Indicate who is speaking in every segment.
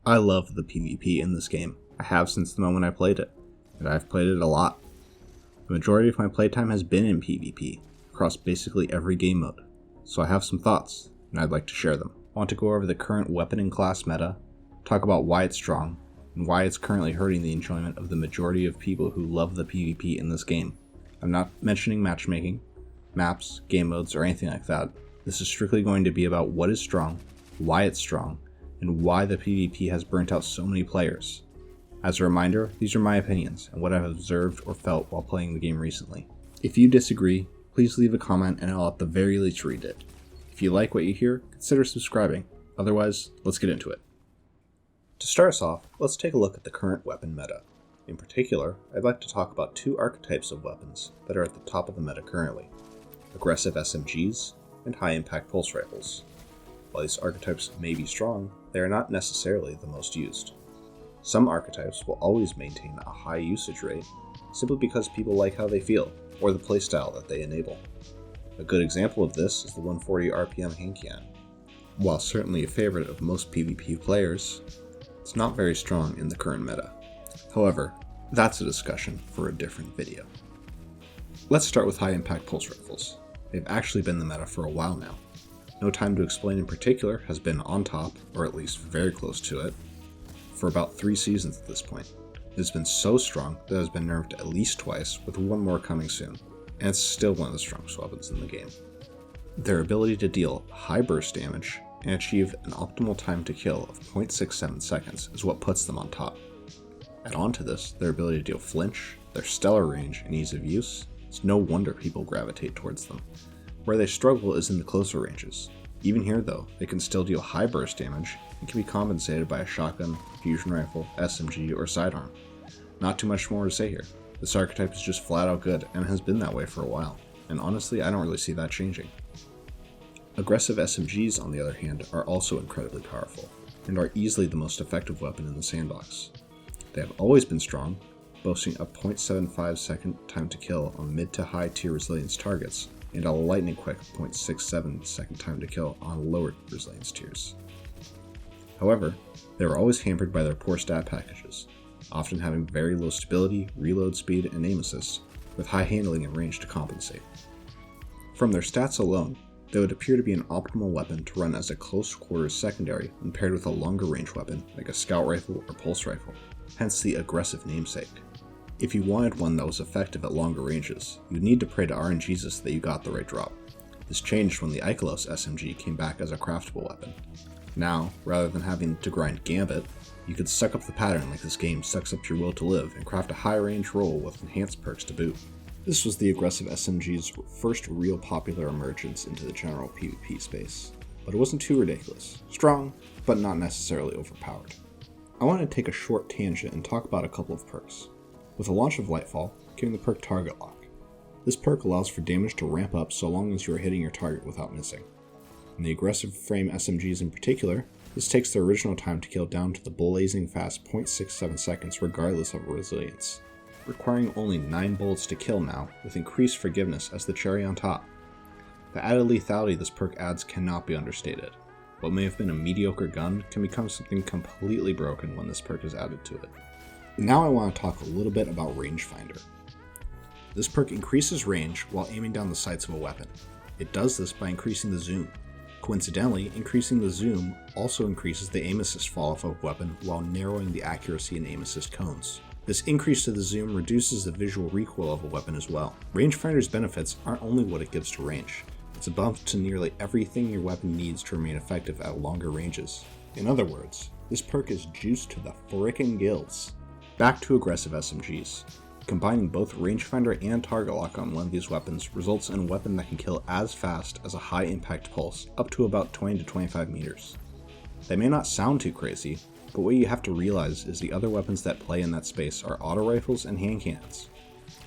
Speaker 1: I love the PvP in this game. I have since the moment I played it, and I've played it a lot. The majority of my playtime has been in PvP, across basically every game mode, so I have some thoughts, and I'd like to share them. I want to go over the current weapon and class meta, talk about why it's strong, and why it's currently hurting the enjoyment of the majority of people who love the PvP in this game. I'm not mentioning matchmaking, maps, game modes, or anything like that. This is strictly going to be about what is strong, why it's strong, and why the PvP has burnt out so many players. As a reminder, these are my opinions and what I've observed or felt while playing the game recently. If you disagree, please leave a comment and I'll at the very least read it. If you like what you hear, consider subscribing. Otherwise, let's get into it. To start us off, let's take a look at the current weapon meta. In particular, I'd like to talk about two archetypes of weapons that are at the top of the meta currently: aggressive SMGs and high-impact pulse rifles. While these archetypes may be strong, they are not necessarily the most used. Some archetypes will always maintain a high usage rate, simply because people like how they feel, or the playstyle that they enable. A good example of this is the 140 RPM hand cannon. While certainly a favorite of most PvP players, it's not very strong in the current meta. However, that's a discussion for a different video. Let's start with high-impact pulse rifles. They've actually been the meta for a while now. No Time to Explain in particular has been on top, or at least very close to it, for about 3 seasons at this point. It has been so strong that it has been nerfed at least twice, with one more coming soon, and it's still one of the strongest weapons in the game. Their ability to deal high burst damage and achieve an optimal time to kill of 0.67 seconds is what puts them on top. Add on to this their ability to deal flinch, their stellar range and ease of use. It's no wonder people gravitate towards them. Where they struggle is in the closer ranges. Even here though, they can still deal high burst damage and can be compensated by a shotgun, fusion rifle, SMG, or sidearm. Not too much more to say here. This archetype is just flat out good and has been that way for a while, and honestly I don't really see that changing. Aggressive SMGs on the other hand are also incredibly powerful, and are easily the most effective weapon in the sandbox. They have always been strong, boasting a 0.75 second time to kill on mid to high tier resilience targets, and a lightning quick 0.67 second time to kill on lower resilience tiers. However, they were always hampered by their poor stat packages, often having very low stability, reload speed, and aim assist, with high handling and range to compensate. From their stats alone, they would appear to be an optimal weapon to run as a close quarters secondary when paired with a longer range weapon like a scout rifle or pulse rifle, hence the aggressive namesake. If you wanted one that was effective at longer ranges, you'd need to pray to RNGesus that you got the right drop. This changed when the Ikelos SMG came back as a craftable weapon. Now, rather than having to grind Gambit, you could suck up the pattern like this game sucks up your will to live and craft a high-range roll with enhanced perks to boot. This was the aggressive SMG's first real popular emergence into the general PvP space, but it wasn't too ridiculous. Strong, but not necessarily overpowered. I want to take a short tangent and talk about a couple of perks. With the launch of Lightfall came the perk Target Lock. This perk allows for damage to ramp up so long as you are hitting your target without missing. In the aggressive frame SMGs in particular, this takes the original time to kill down to the blazing fast 0.67 seconds regardless of resilience, requiring only 9 bullets to kill now, with increased forgiveness as the cherry on top. The added lethality this perk adds cannot be understated. What may have been a mediocre gun can become something completely broken when this perk is added to it. Now I want to talk a little bit about Rangefinder. This perk increases range while aiming down the sights of a weapon. It does this by increasing the zoom. Coincidentally, increasing the zoom also increases the aim assist falloff of a weapon while narrowing the accuracy and aim assist cones. This increase to the zoom reduces the visual recoil of a weapon as well. Rangefinder's benefits aren't only what it gives to range, it's a buff to nearly everything your weapon needs to remain effective at longer ranges. In other words, this perk is juiced to the frickin' gills. Back to aggressive SMGs. Combining both Rangefinder and Target Lock on one of these weapons results in a weapon that can kill as fast as a high impact pulse, up to about 20 to 25 meters. They may not sound too crazy, but what you have to realize is the other weapons that play in that space are auto rifles and hand cannons.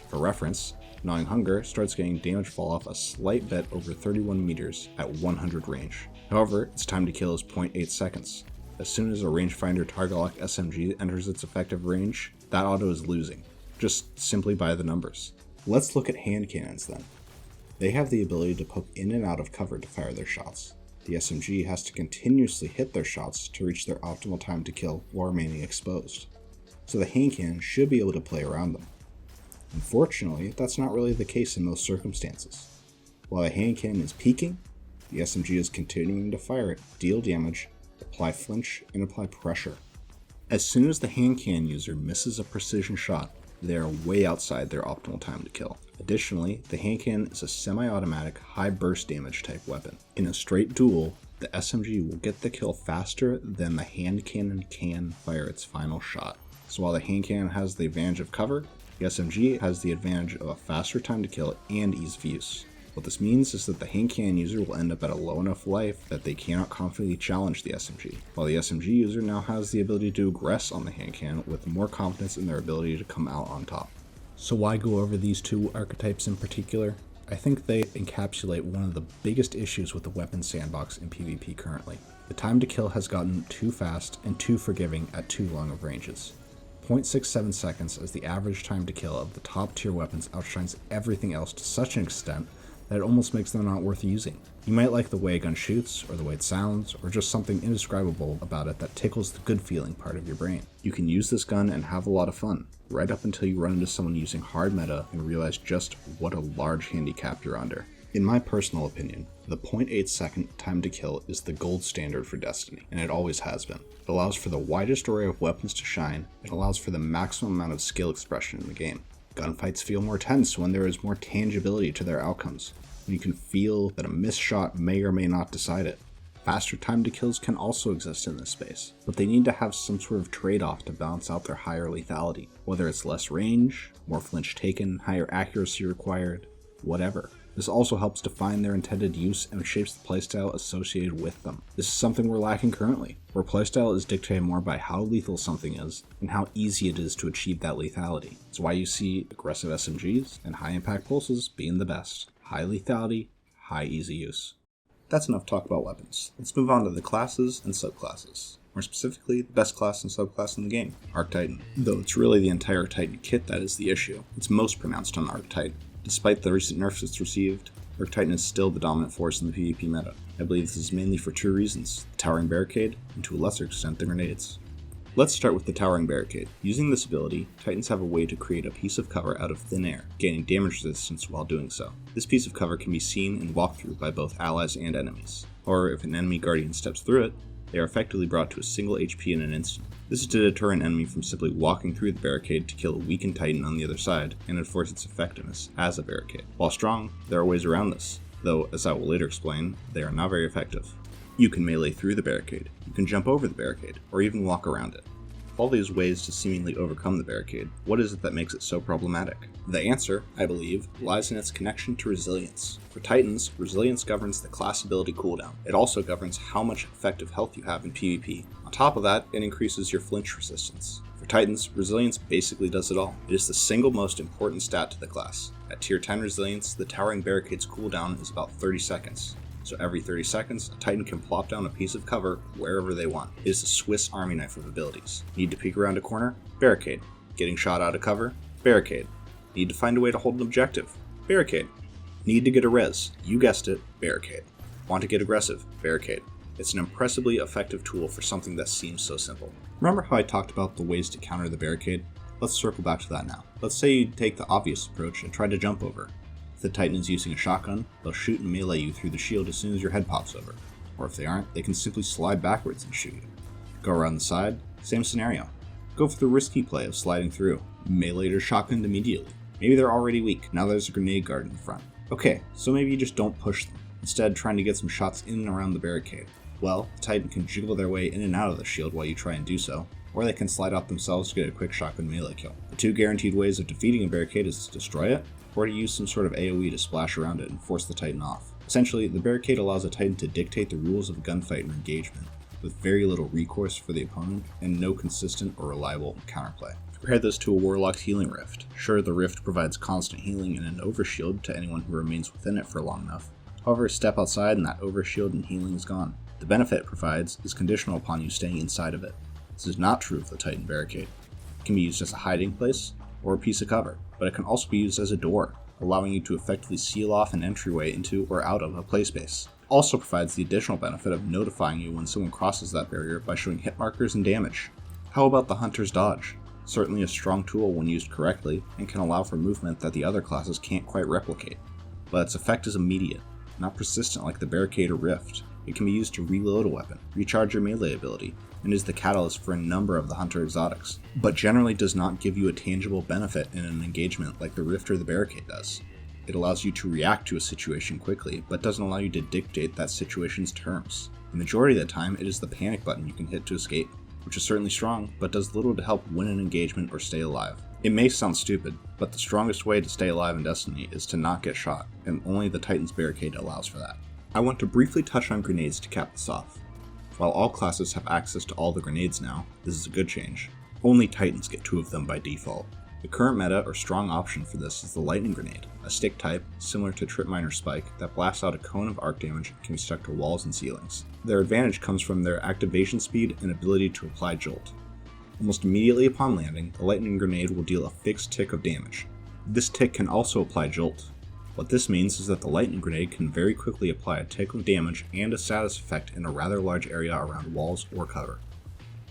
Speaker 1: For reference, Gnawing Hunger starts getting damage fall off a slight bit over 31 meters at 100 range. However, its time to kill is 0.8 seconds. As soon as a Rangefinder Target Lock SMG enters its effective range, that auto is losing, just simply by the numbers. Let's look at hand cannons then. They have the ability to poke in and out of cover to fire their shots. The the SMG has to continuously hit their shots to reach their optimal time to kill while remaining exposed, so the hand cannon should be able to play around them. Unfortunately, that's not really the case in most circumstances. While the hand cannon is peaking, the SMG is continuing to fire it, deal damage, apply flinch, and apply pressure. As soon as the hand cannon user misses a precision shot, they are way outside their optimal time to kill. Additionally, the hand cannon is a semi-automatic high burst damage type weapon. In a straight duel, the SMG will get the kill faster than the hand cannon can fire its final shot. So while the hand cannon has the advantage of cover, the SMG has the advantage of a faster time to kill and ease of use. What this means is that the hand cannon user will end up at a low enough life that they cannot confidently challenge the SMG, while the SMG user now has the ability to aggress on the hand cannon with more confidence in their ability to come out on top. So why go over these two archetypes in particular? I think they encapsulate one of the biggest issues with the weapon sandbox in PvP currently. The time to kill has gotten too fast and too forgiving at too long of ranges. 0.67 seconds as the average time to kill of the top tier weapons outshines everything else to such an extent that it almost makes them not worth using. You might like the way a gun shoots, or the way it sounds, or just something indescribable about it that tickles the good feeling part of your brain. You can use this gun and have a lot of fun, right up until you run into someone using hard meta and realize just what a large handicap you're under. In my personal opinion, the 0.8 second time to kill is the gold standard for Destiny, and it always has been. It allows for the widest array of weapons to shine, and allows for the maximum amount of skill expression in the game. Gunfights feel more tense when there is more tangibility to their outcomes, when you can feel that a missed shot may or may not decide it. Faster time to kills can also exist in this space, but they need to have some sort of trade-off to balance out their higher lethality, whether it's less range, more flinch taken, higher accuracy required, whatever. This also helps define their intended use and shapes the playstyle associated with them. This is something we're lacking currently, where playstyle is dictated more by how lethal something is and how easy it is to achieve that lethality. It's why you see aggressive SMGs and high impact pulses being the best. High lethality, high easy use. That's enough talk about weapons. Let's move on to the classes and subclasses. More specifically, the best class and subclass in the game, Arc Titan. Though it's really the entire Titan kit that is the issue. It's most pronounced on Arc Titan. Despite the recent nerfs it's received, Arc Titan is still the dominant force in the PvP meta. I believe this is mainly for two reasons: the Towering Barricade, and to a lesser extent the grenades. Let's start with the Towering Barricade. Using this ability, Titans have a way to create a piece of cover out of thin air, gaining damage resistance while doing so. This piece of cover can be seen and walked through by both allies and enemies. However, if an enemy guardian steps through it, they are effectively brought to a single HP in an instant. This is to deter an enemy from simply walking through the barricade to kill a weakened Titan on the other side, and enforce its effectiveness as a barricade. While strong, there are ways around this, though, as I will later explain, they are not very effective. You can melee through the barricade, you can jump over the barricade, or even walk around it. With all these ways to seemingly overcome the barricade, what is it that makes it so problematic? The answer, I believe, lies in its connection to resilience. For Titans, resilience governs the class ability cooldown. It also governs how much effective health you have in PvP. On top of that, it increases your flinch resistance. For Titans, resilience basically does it all. It is the single most important stat to the class. At tier 10 resilience, the Towering Barricade's cooldown is about 30 seconds. So every 30 seconds, a Titan can plop down a piece of cover wherever they want. It is a Swiss Army knife of abilities. Need to peek around a corner? Barricade. Getting shot out of cover? Barricade. Need to find a way to hold an objective? Barricade. Need to get a res? You guessed it, Barricade. Want to get aggressive? Barricade. It's an impressively effective tool for something that seems so simple. Remember how I talked about the ways to counter the barricade? Let's circle back to that now. Let's say you take the obvious approach and try to jump over. If the Titan is using a shotgun, they'll shoot and melee you through the shield as soon as your head pops over. Or if they aren't, they can simply slide backwards and shoot you. Go around the side, same scenario. Go for the risky play of sliding through. Melee your shotgun immediately. Maybe they're already weak, now there's a grenade guard in the front. Okay, so maybe you just don't push them, instead trying to get some shots in and around the barricade. Well, the Titan can jiggle their way in and out of the shield while you try and do so, or they can slide out themselves to get a quick shotgun melee kill. The two guaranteed ways of defeating a barricade is to destroy it, or to use some sort of AoE to splash around it and force the Titan off. Essentially, the barricade allows a Titan to dictate the rules of a gunfight and engagement, with very little recourse for the opponent and no consistent or reliable counterplay. Compare this to a Warlock's Healing Rift. Sure, the Rift provides constant healing and an overshield to anyone who remains within it for long enough. However, step outside and that overshield and healing is gone. The benefit it provides is conditional upon you staying inside of it. This is not true of the Titan Barricade. It can be used as a hiding place or a piece of cover, but it can also be used as a door, allowing you to effectively seal off an entryway into or out of a playspace. It also provides the additional benefit of notifying you when someone crosses that barrier by showing hit markers and damage. How about the Hunter's Dodge? Certainly a strong tool when used correctly, and can allow for movement that the other classes can't quite replicate. But its effect is immediate, not persistent like the Barricade or Rift. It can be used to reload a weapon, recharge your melee ability, and is the catalyst for a number of the Hunter exotics, but generally does not give you a tangible benefit in an engagement like the Rift or the Barricade does. It allows you to react to a situation quickly, but doesn't allow you to dictate that situation's terms. The majority of the time, it is the panic button you can hit to escape, which is certainly strong, but does little to help win an engagement or stay alive. It may sound stupid, but the strongest way to stay alive in Destiny is to not get shot, and only the Titan's Barricade allows for that. I want to briefly touch on grenades to cap this off. While all classes have access to all the grenades now, this is a good change. Only Titans get 2 of them by default. The current meta or strong option for this is the Lightning Grenade, a stick type similar to Tripminer Spike that blasts out a cone of arc damage and can be stuck to walls and ceilings. Their advantage comes from their activation speed and ability to apply Jolt. Almost immediately upon landing, the Lightning Grenade will deal a fixed tick of damage. This tick can also apply Jolt. What this means is that the Lightning Grenade can very quickly apply a tick of damage and a status effect in a rather large area around walls or cover.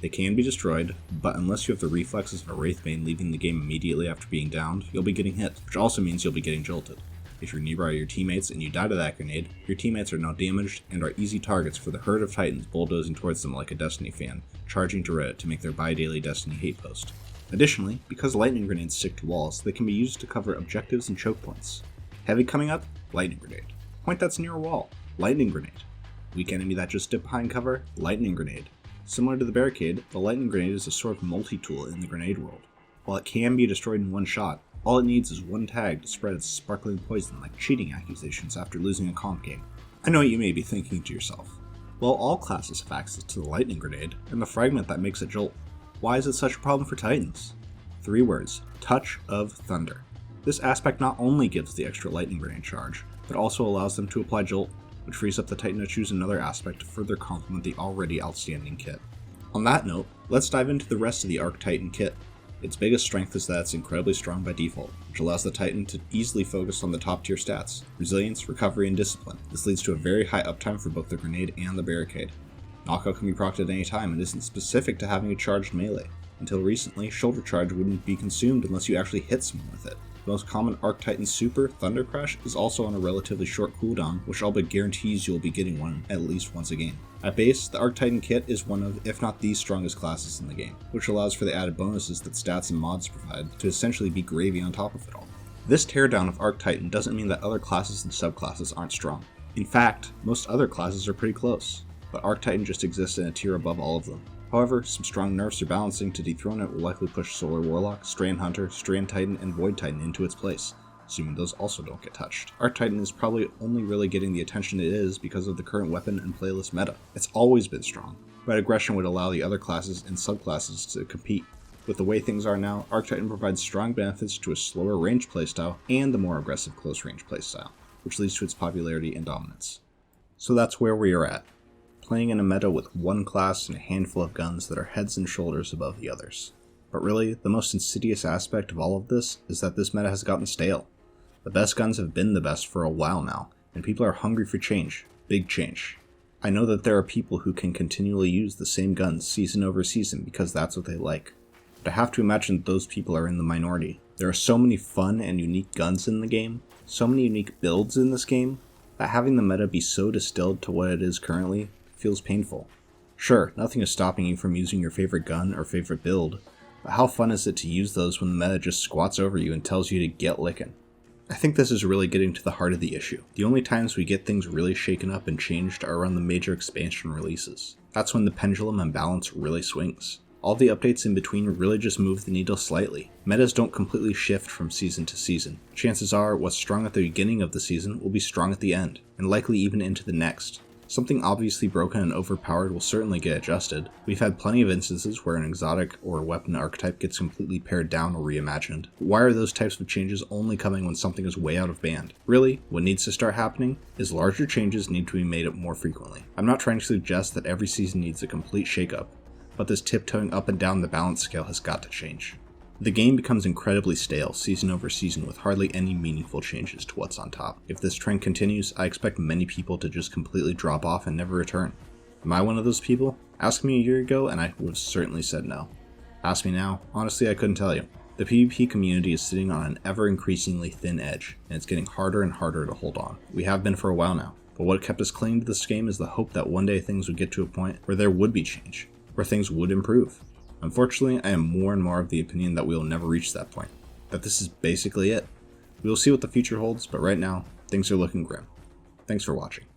Speaker 1: They can be destroyed, but unless you have the reflexes of a Wraithbane leaving the game immediately after being downed, you'll be getting hit, which also means you'll be getting jolted. If you're nearby your teammates and you die to that grenade, your teammates are now damaged and are easy targets for the herd of Titans bulldozing towards them like a Destiny fan, charging to Reddit to make their bi-daily Destiny hate post. Additionally, because Lightning Grenades stick to walls, they can be used to cover objectives and choke points. Heavy coming up? Lightning Grenade. Point that's near a wall? Lightning Grenade. Weak enemy that just dipped behind cover? Lightning Grenade. Similar to the Barricade, the Lightning Grenade is a sort of multi-tool in the grenade world. While it can be destroyed in one shot, all it needs is one tag to spread its sparkling poison like cheating accusations after losing a comp game. I know what you may be thinking to yourself. Well, all classes have access to the Lightning Grenade, and the fragment that makes it jolt. Why is it such a problem for Titans? 3 words: Touch of Thunder. This aspect not only gives the extra Lightning Grenade charge, but also allows them to apply Jolt, which frees up the Titan to choose another aspect to further complement the already outstanding kit. On that note, let's dive into the rest of the Arc Titan kit. Its biggest strength is that it's incredibly strong by default, which allows the Titan to easily focus on the top tier stats: resilience, recovery, and discipline. This leads to a very high uptime for both the grenade and the Barricade. Knockout can be procced at any time and isn't specific to having a charged melee. Until recently, shoulder charge wouldn't be consumed unless you actually hit someone with it. The most common Arc Titan super, Thunder Crash, is also on a relatively short cooldown, which all but guarantees you'll be getting one at least once a game. At base, the Arc Titan kit is one of, if not the strongest classes in the game, which allows for the added bonuses that stats and mods provide to essentially be gravy on top of it all. This teardown of Arc Titan doesn't mean that other classes and subclasses aren't strong. In fact, most other classes are pretty close, but Arc Titan just exists in a tier above all of them. However, some strong nerfs or balancing to dethrone it will likely push Solar Warlock, Strand Hunter, Strand Titan, and Void Titan into its place, assuming those also don't get touched. Arc Titan is probably only really getting the attention it is because of the current weapon and playlist meta. It's always been strong, but aggression would allow the other classes and subclasses to compete. With the way things are now, Arc Titan provides strong benefits to a slower range playstyle and a more aggressive close range playstyle, which leads to its popularity and dominance. So that's where we are at. Playing in a meta with one class and a handful of guns that are heads and shoulders above the others. But really, the most insidious aspect of all of this is that this meta has gotten stale. The best guns have been the best for a while now, and people are hungry for change. Big change. I know that there are people who can continually use the same guns season over season because that's what they like. But I have to imagine that those people are in the minority. There are so many fun and unique guns in the game, so many unique builds in this game, that having the meta be so distilled to what it is currently feels painful. Sure, nothing is stopping you from using your favorite gun or favorite build, but how fun is it to use those when the meta just squats over you and tells you to get lickin'? I think this is really getting to the heart of the issue. The only times we get things really shaken up and changed are around the major expansion releases. That's when the pendulum and balance really swings. All the updates in between really just move the needle slightly. Metas don't completely shift from season to season. Chances are, what's strong at the beginning of the season will be strong at the end, and likely even into the next. Something obviously broken and overpowered will certainly get adjusted. We've had plenty of instances where an exotic or weapon archetype gets completely pared down or reimagined. But why are those types of changes only coming when something is way out of band? Really, what needs to start happening is larger changes need to be made up more frequently. I'm not trying to suggest that every season needs a complete shakeup, but this tiptoeing up and down the balance scale has got to change. The game becomes incredibly stale season over season with hardly any meaningful changes to what's on top. If this trend continues, I expect many people to just completely drop off and never return. Am I one of those people? Ask me a year ago and I would have certainly said no. Ask me now, honestly I couldn't tell you. The PvP community is sitting on an ever increasingly thin edge, and it's getting harder and harder to hold on. We have been for a while now, but what kept us clinging to this game is the hope that one day things would get to a point where there would be change, where things would improve. Unfortunately, I am more and more of the opinion that we will never reach that point, that this is basically it. We will see what the future holds, but right now, things are looking grim. Thanks for watching.